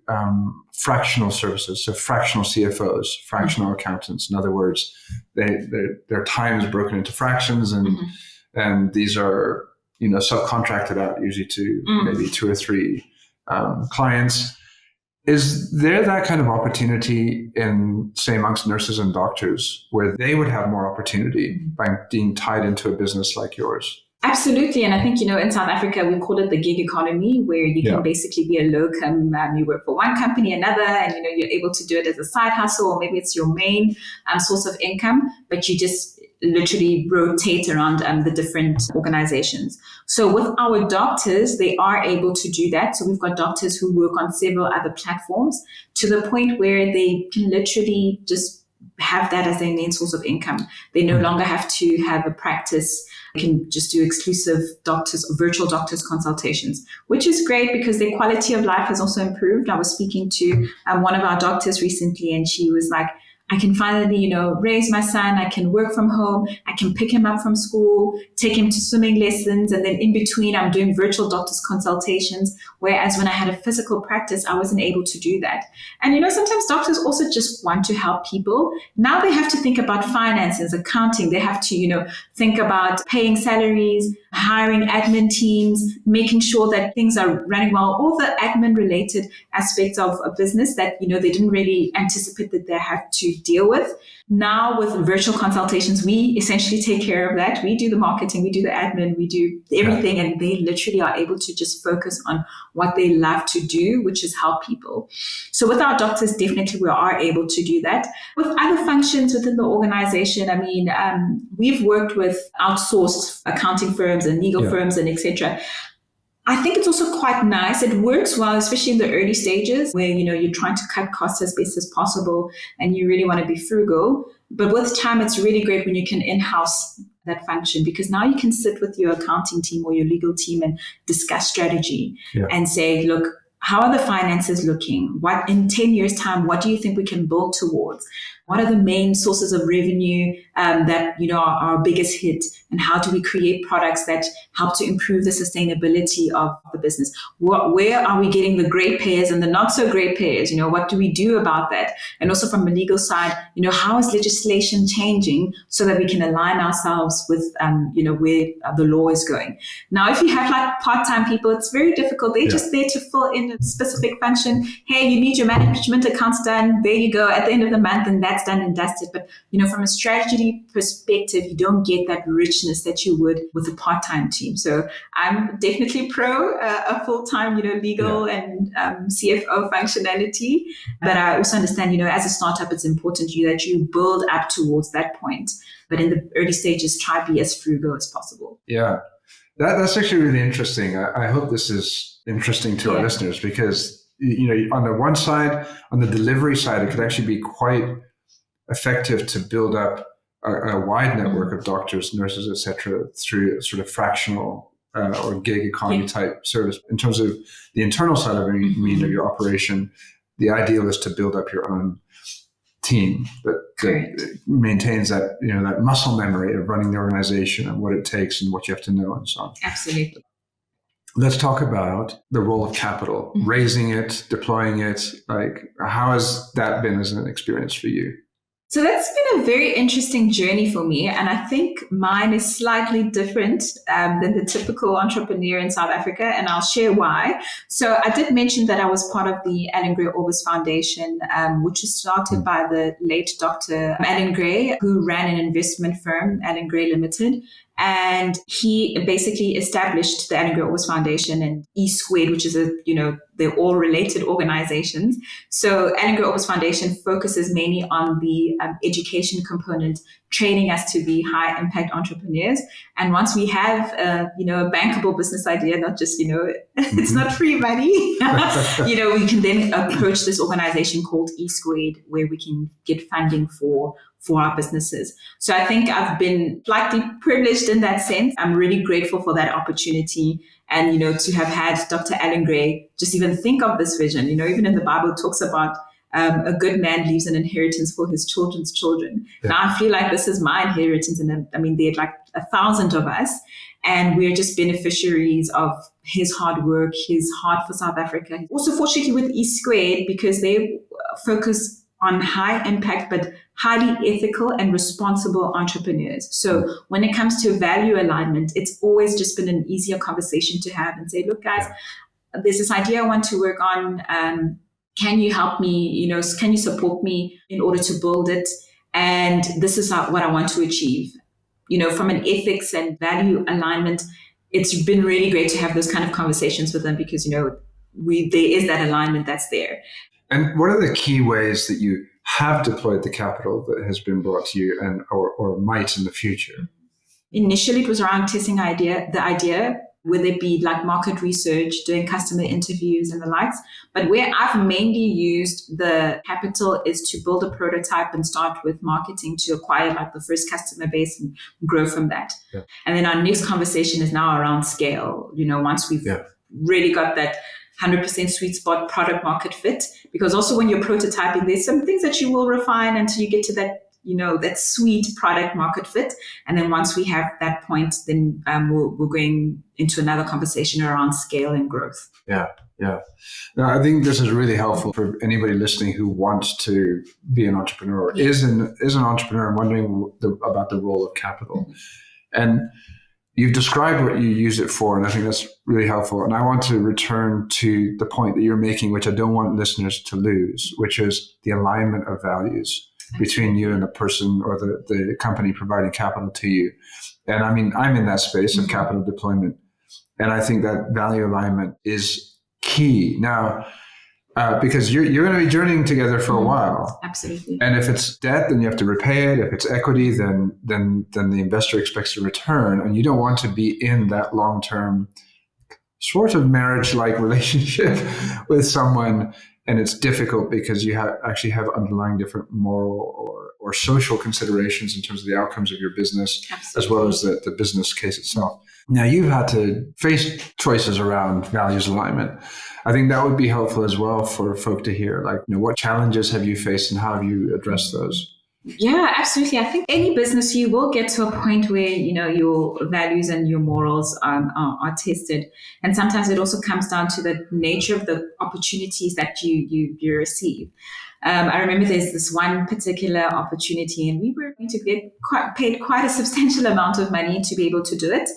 fractional services, so fractional CFOs, fractional accountants. In other words, their time is broken into fractions, and these are subcontracted out usually to maybe 2 or 3 clients. Is there that kind of opportunity in, say, amongst nurses and doctors, where they would have more opportunity by being tied into a business like yours? Absolutely. And I think, in South Africa, we call it the gig economy, where you can basically be a locum. You work for one company, another, and, you're able to do it as a side hustle, or maybe it's your main source of income, but you just literally rotate around the different organizations. So with our doctors, they are able to do that. So we've got doctors who work on several other platforms to the point where they can literally just have that as their main source of income. They no longer have to have a practice. They can just do exclusive doctors, virtual doctors consultations, which is great because their quality of life has also improved. I was speaking to one of our doctors recently, and she was like, I can finally, raise my son. I can work from home. I can pick him up from school, take him to swimming lessons. And then in between, I'm doing virtual doctor's consultations. Whereas when I had a physical practice, I wasn't able to do that. And, sometimes doctors also just want to help people. Now they have to think about finances, accounting. They have to, think about paying salaries, hiring admin teams, making sure that things are running well, all the admin related aspects of a business that, they didn't really anticipate that they had to deal with. Now with virtual consultations, we essentially take care of that. We do the marketing, we do the admin, we do everything, and they literally are able to just focus on what they love to do, which is help people. So with our doctors, definitely we are able to do that. With other functions within the organization, we've worked with outsourced accounting firms and legal firms and etc. I think it's also quite nice. It works well, especially in the early stages where, you're trying to cut costs as best as possible and you really want to be frugal. But with time, it's really great when you can in-house that function, because now you can sit with your accounting team or your legal team and discuss strategy and say, look, how are the finances looking? What in 10 years' time, what do you think we can build towards? What are the main sources of revenue that are our biggest hit? And how do we create products that help to improve the sustainability of the business? Where are we getting the great payers and the not so great payers? What do we do about that? And also from the legal side, how is legislation changing so that we can align ourselves with where the law is going? Now, if you have like part-time people, it's very difficult. They're just there to fill in a specific function. Hey, you need your management accounts done. There you go. At the end of the month, and that's done and dusted. But from a strategy perspective, you don't get that richness that you would with a part-time team. So I'm definitely pro a full-time, legal and CFO functionality. But I also understand, as a startup, it's important to you that you build up towards that point. But in the early stages, try to be as frugal as possible. Yeah, that's actually really interesting. I hope this is interesting to our listeners, because on the one side, on the delivery side, it could actually be quite effective to build up a wide network of doctors, nurses, etc., through sort of fractional or gig economy type service. In terms of the internal side of your operation, the ideal is to build up your own team that maintains that that muscle memory of running the organization and what it takes and what you have to know and so on. Absolutely. Let's talk about the role of capital, raising it, deploying it. Like, how has that been as an experience for you? So that's been a very interesting journey for me. And I think mine is slightly different than the typical entrepreneur in South Africa. And I'll share why. So I did mention that I was part of the Alan Gray Orbis Foundation, which was started by the late Dr. Alan Gray, who ran an investment firm, Alan Gray Limited. And he basically established the Alan Gray Orbis Foundation and E-Squared, which is they're all related organizations. So Alan Gray Orbis Foundation focuses mainly on the education component, training us to be high impact entrepreneurs. And once we have a bankable business idea, not just it's not free money, we can then approach this organization called E-Squared, where we can get funding for our businesses. So I think I've been slightly privileged in that sense. I'm really grateful for that opportunity. And, to have had Dr. Alan Gray just even think of this vision. Even in the Bible, it talks about a good man leaves an inheritance for his children's children. Yeah. Now I feel like this is my inheritance. And there are like 1,000 of us. And we're just beneficiaries of his hard work, his heart for South Africa. Also, fortunately with E-Squared, because they focus on high impact, but highly ethical and responsible entrepreneurs. So when it comes to value alignment, it's always just been an easier conversation to have and say, look, guys, there's this idea I want to work on. Can you help me? Can you support me in order to build it? And this is what I want to achieve. From an ethics and value alignment, it's been really great to have those kind of conversations with them because, there is that alignment that's there. And what are the key ways that you have deployed the capital that has been brought to you and or might in the future? Initially, it was around testing the idea, whether it be like market research, doing customer interviews and the likes. But where I've mainly used the capital is to build a prototype and start with marketing to acquire like the first customer base and grow from that. Yeah. And then our next conversation is now around scale. Once we've really got that 100% sweet spot product market fit, because also when you're prototyping, there's some things that you will refine until you get to that, that sweet product market fit. And then once we have that point, then we're going into another conversation around scale and growth. Yeah. No, I think this is really helpful for anybody listening who wants to be an entrepreneur, is an entrepreneur and wondering about the role of capital. And you've described what you use it for, and I think that's really helpful. And I want to return to the point that you're making, which I don't want listeners to lose, which is the alignment of values between you and the person or the company providing capital to you. And I mean, I'm in that space of capital deployment. And I think that value alignment is key. Now, because you're going to be journeying together for a while. Absolutely. And if it's debt, then you have to repay it. If it's equity, then the investor expects a return. And you don't want to be in that long-term sort of marriage-like relationship with someone. And it's difficult because you actually have underlying different moral or social considerations in terms of the outcomes of your business, as well as the business case itself. Now, you've had to face choices around values alignment. I think that would be helpful as well for folk to hear, like, what challenges have you faced and how have you addressed those? Yeah, absolutely. I think any business, you will get to a point where, your values and your morals are tested. And sometimes it also comes down to the nature of the opportunities that you receive. I remember there's this one particular opportunity, and we were going to get paid quite a substantial amount of money to be able to do it.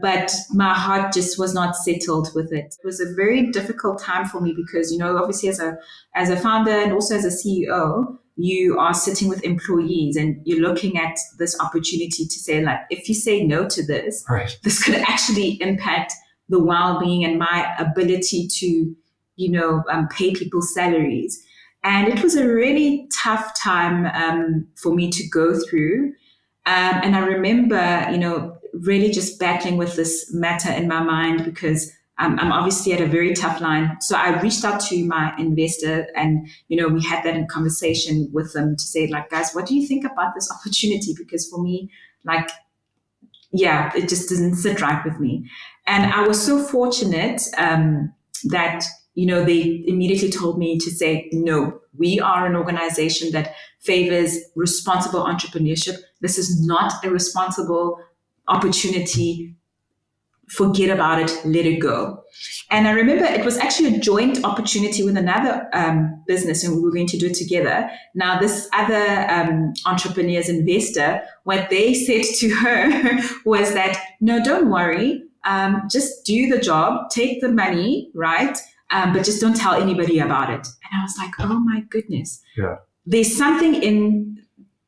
But my heart just was not settled with it. It was a very difficult time for me because, obviously as a founder and also as a CEO, you are sitting with employees and you're looking at this opportunity to say, like, if you say no to this, right, this could actually impact the well-being and my ability to, pay people's salaries. And it was a really tough time for me to go through. And I remember, really just battling with this matter in my mind because I'm obviously at a very tough line. So I reached out to my investor and, we had that in conversation with them to say, like, guys, what do you think about this opportunity? Because for me, like, it just doesn't sit right with me. And I was so fortunate that, they immediately told me to say, no, we are an organization that favors responsible entrepreneurship. This is not a responsible opportunity. Forget about it, let it go. And I remember it was actually a joint opportunity with another business, and we were going to do it together. Now, this other entrepreneur's investor, what they said to her was that, no, don't worry, just do the job, take the money, right? But just don't tell anybody about it. And I was like, oh my goodness. Yeah. There's something in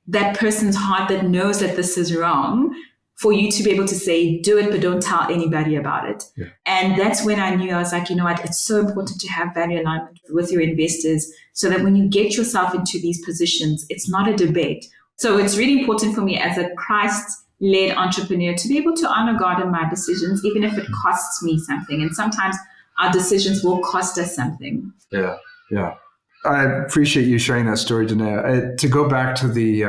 that person's heart that knows that this is wrong, for you to be able to say, do it, but don't tell anybody about it. Yeah. And that's when I knew, I was like, what, it's so important to have value alignment with your investors so that when you get yourself into these positions, it's not a debate. So it's really important for me as a Christ-led entrepreneur to be able to honor God in my decisions, even if it costs me something. And sometimes our decisions will cost us something. Yeah, yeah. I appreciate you sharing that story, Dineo. To go back to the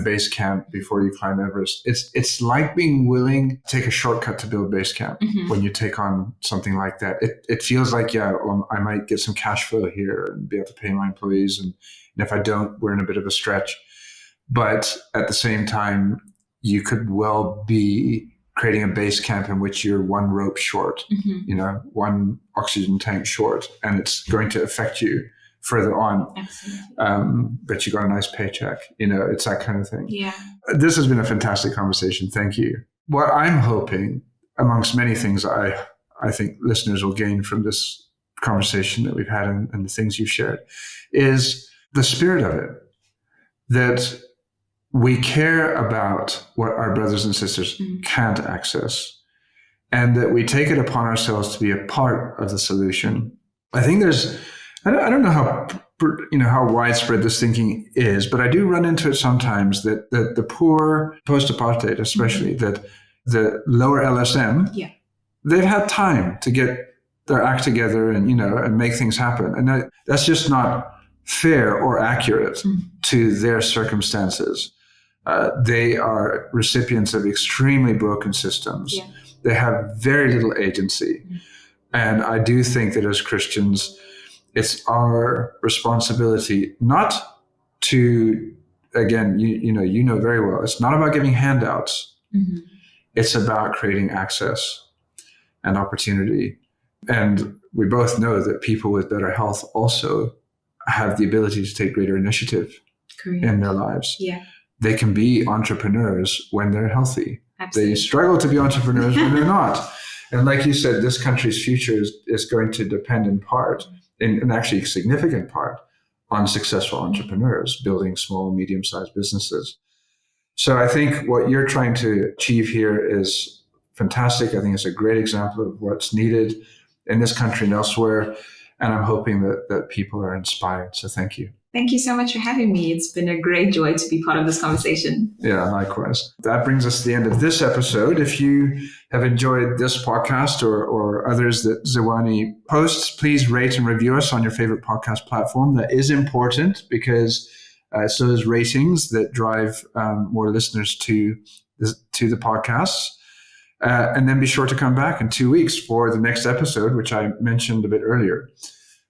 base camp before you climb Everest, it's like being willing to take a shortcut to build base camp when you take on something like that. It feels like, I might get some cash flow here and be able to pay my employees. And if I don't, we're in a bit of a stretch. But at the same time, you could well be creating a base camp in which you're one rope short, one oxygen tank short, and it's going to affect you further on. But you got a nice paycheck. It's that kind of thing. Yeah. This has been a fantastic conversation. Thank you. What I'm hoping, amongst many things I think listeners will gain from this conversation that we've had and the things you've shared, is the spirit of it. That we care about what our brothers and sisters can't access, and that we take it upon ourselves to be a part of the solution. I think I don't know how widespread this thinking is, but I do run into it sometimes that the poor post-apartheid, especially, that the lower LSM, they've had time to get their act together and make things happen. And that's just not fair or accurate to their circumstances. They are recipients of extremely broken systems. Yeah. They have very little agency. And I do think that as Christians, it's our responsibility not to, again, you know very well, it's not about giving handouts. It's about creating access and opportunity. And we both know that people with better health also have the ability to take greater initiative in their lives. Yeah. They can be entrepreneurs when they're healthy. Absolutely. They struggle to be entrepreneurs when they're not. And like you said, this country's future is going to depend in part, in actually a significant part, on successful entrepreneurs building small, medium-sized businesses. So I think what you're trying to achieve here is fantastic. I think it's a great example of what's needed in this country and elsewhere. And I'm hoping that people are inspired. So thank you. Thank you so much for having me. It's been a great joy to be part of this conversation. Yeah, likewise. That brings us to the end of this episode. If you have enjoyed this podcast or others that Ziwani posts, please rate and review us on your favorite podcast platform. That is important because it's those ratings that drive more listeners to the podcasts. And then be sure to come back in 2 weeks for the next episode, which I mentioned a bit earlier.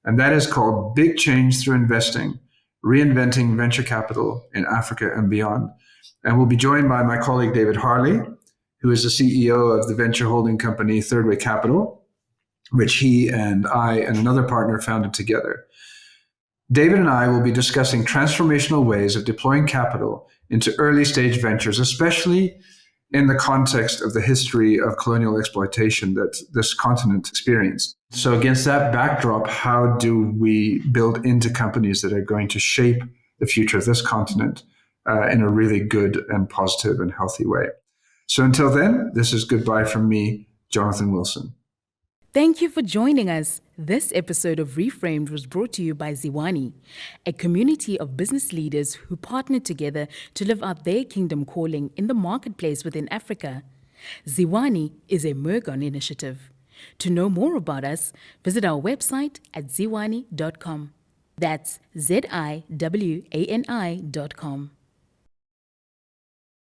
And that is called Big Change Through Investing, Reinventing Venture Capital in Africa and Beyond. And we'll be joined by my colleague, David Harley, who is the CEO of the venture holding company Third Way Capital, which he and I and another partner founded together. David and I will be discussing transformational ways of deploying capital into early stage ventures, especially in the context of the history of colonial exploitation that this continent experienced. So against that backdrop, how do we build into companies that are going to shape the future of this continent in a really good and positive and healthy way? So until then, this is goodbye from me, Jonathan Wilson. Thank you for joining us. This episode of Reframed was brought to you by Ziwani, a community of business leaders who partnered together to live out their kingdom calling in the marketplace within Africa. Ziwani is a Mergon initiative. To know more about us, visit our website at ziwani.com. That's ZIWANI.com.